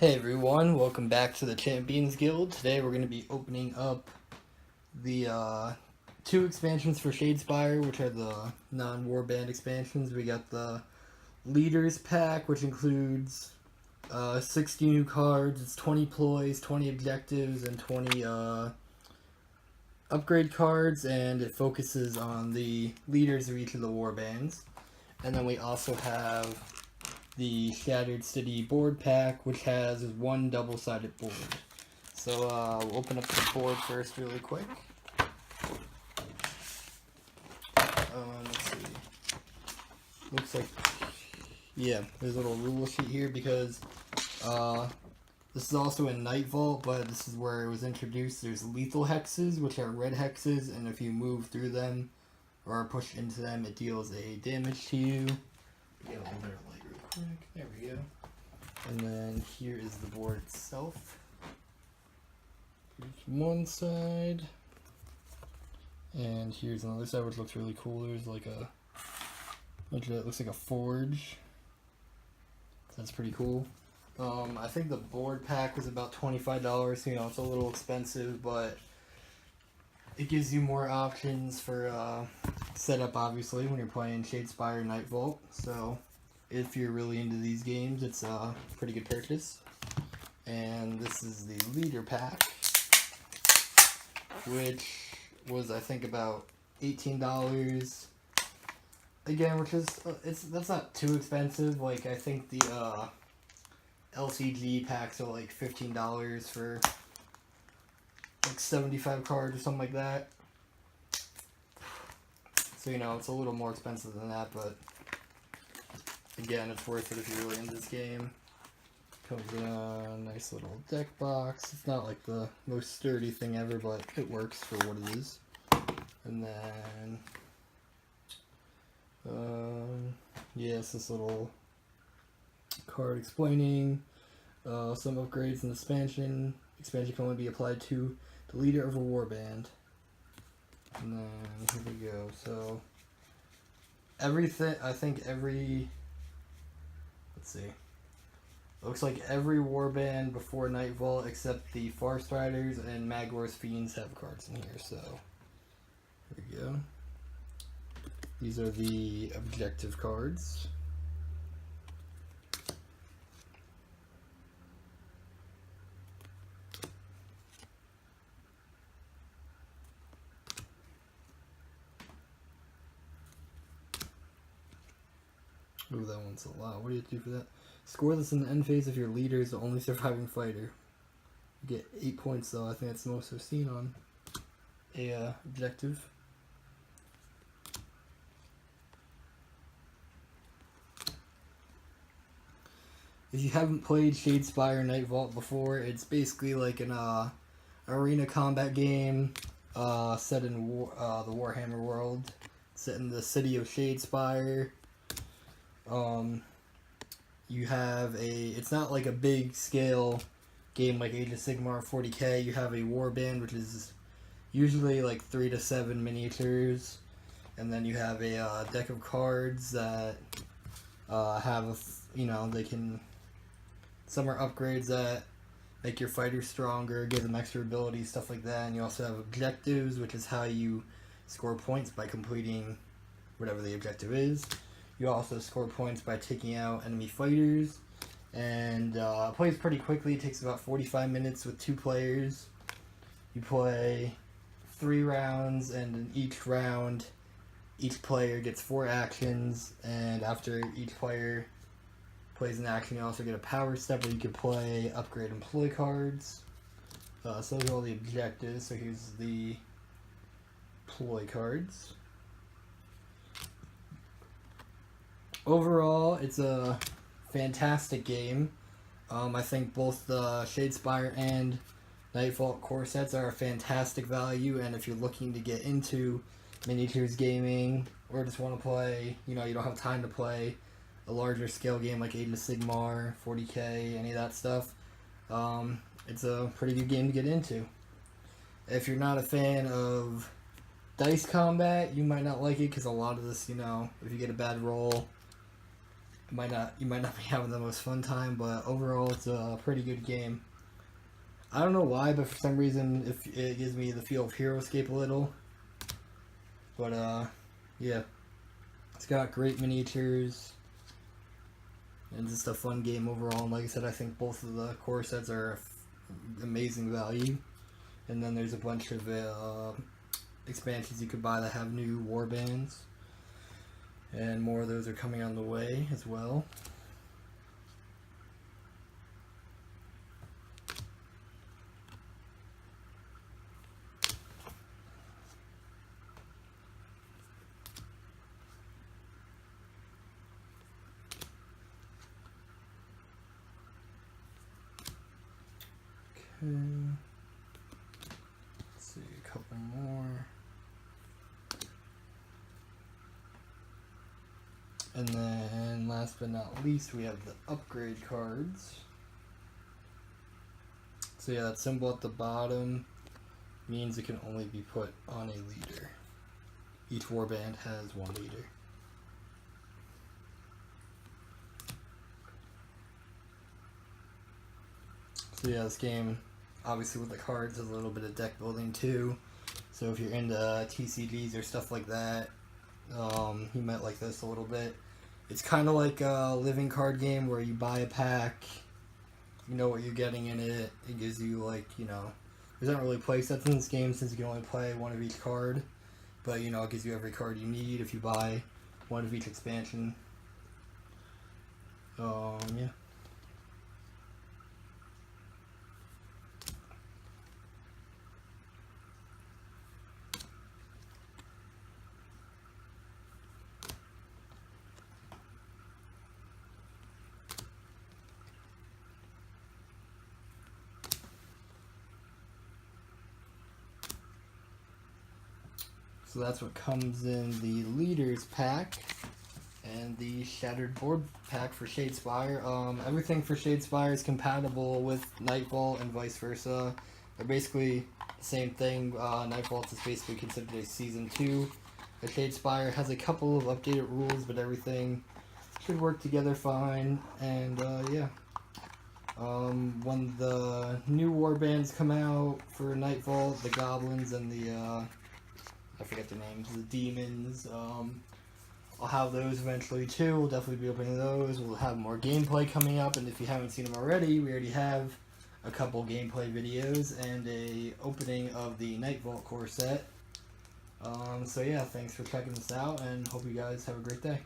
Hey everyone, welcome back to the Champions Guild. Today we're going to be opening up the two expansions for Shadespire, which are the non-warband expansions. We got the Leaders Pack, which includes 60 new cards. It's 20 ploys, 20 objectives, and 20 upgrade cards, and it focuses on the leaders of each of the warbands. And then we also have the Shattered City board pack, which has one double-sided board. So we'll open up the board first really quick. Let's see. Looks like, yeah, there's a little rule sheet here because this is also in Nightvault, but this is where it was introduced. There's lethal hexes, which are red hexes, and if you move through them or push into them, it deals a damage to you. Get a little bit of light real quick. There we go. And then here is the board itself. Here's one side. And here's another side, which looks really cool. There's like a, it looks like a forge. That's pretty cool. I think the board pack was about $25. You know, it's a little expensive, but it gives you more options for setup, obviously, when you're playing Shadespire Nightvault. So, if you're really into these games, it's a pretty good purchase. And this is the Leader Pack, which was, I think, about $18. Again, which is, that's not too expensive. Like, I think the LCG packs are like $15 for like 75 cards or something like that. So, you know, it's a little more expensive than that, but again, it's worth it if you're really into this game. Comes in a nice little deck box. It's not like the most sturdy thing ever, but it works for what it is. And then, yes, this little card explaining some upgrades in the expansion. Expansion can only be applied to the leader of a warband. And then here we go. So everything, I think every, let's see. Looks like every warband before Nightvault except the Far Striders and Magor's Fiends have cards in here. So here we go. These are the objective cards. Ooh, that one's a lot. What do you do for that? Score this in the end phase if your leader is the only surviving fighter. You get 8 points though. I think that's the most I've seen on a objective. If you haven't played Shadespire Nightvault before, it's basically like an arena combat game set in the Warhammer world, set in the city of Shadespire. You have it's not like a big scale game like Age of Sigmar or 40k. You have a warband, which is usually like 3 to 7 miniatures, and then you have a deck of cards that have some are upgrades that make your fighters stronger, give them extra abilities, stuff like that. And you also have objectives, which is how you score points by completing whatever the objective is. You also score points by taking out enemy fighters, and it plays pretty quickly. It takes about 45 minutes with 2 players. You play 3 rounds, and in each round, each player gets 4 actions, and after each player plays an action, you also get a power step where you can play upgrade and ploy cards. So those are all the objectives. So here's the ploy cards. Overall, it's a fantastic game. I think both the Shadespire and Nightvault core sets are a fantastic value, and if you're looking to get into miniatures gaming or just want to play, you know, you don't have time to play a larger scale game like Age of Sigmar, 40k, any of that stuff, it's a pretty good game to get into. If you're not a fan of dice combat, you might not like it because a lot of this, you know, if you get a bad roll, you might not be having the most fun time, but overall it's a pretty good game. I don't know why, but for some reason it gives me the feel of HeroScape a little. But yeah, it's got great miniatures, and just a fun game overall. And like I said, I think both of the core sets are amazing value. And then there's a bunch of expansions you could buy that have new warbands, and more of those are coming on the way as well. Okay. Let's see, a couple more. And then last but not least, we have the upgrade cards. So yeah, that symbol at the bottom means it can only be put on a leader. Each warband has one leader. So yeah, this game, obviously with the cards, has a little bit of deck building too. So if you're into TCGs or stuff like that, you might like this a little bit. It's kind of like a living card game where you buy a pack, you know what you're getting in it. It gives you, like, you know, there's not really play sets in this game since you can only play one of each card. But, you know, it gives you every card you need if you buy one of each expansion. Yeah. So that's what comes in the Leaders pack and the Shattered Board pack for Shadespire. Everything for Shadespire is compatible with Nightvault and vice versa. They're basically the same thing. Nightvault is basically considered a Season 2. The Shadespire has a couple of updated rules, but everything should work together fine. And yeah. When the new warbands come out for Nightvault, the Goblins and the I forget the names, the demons. I'll have those eventually too. We'll definitely be opening those. We'll have more gameplay coming up, and if you haven't seen them already, we already have a couple gameplay videos and a opening of the Nightvault core set. So yeah, thanks for checking this out, and hope you guys have a great day.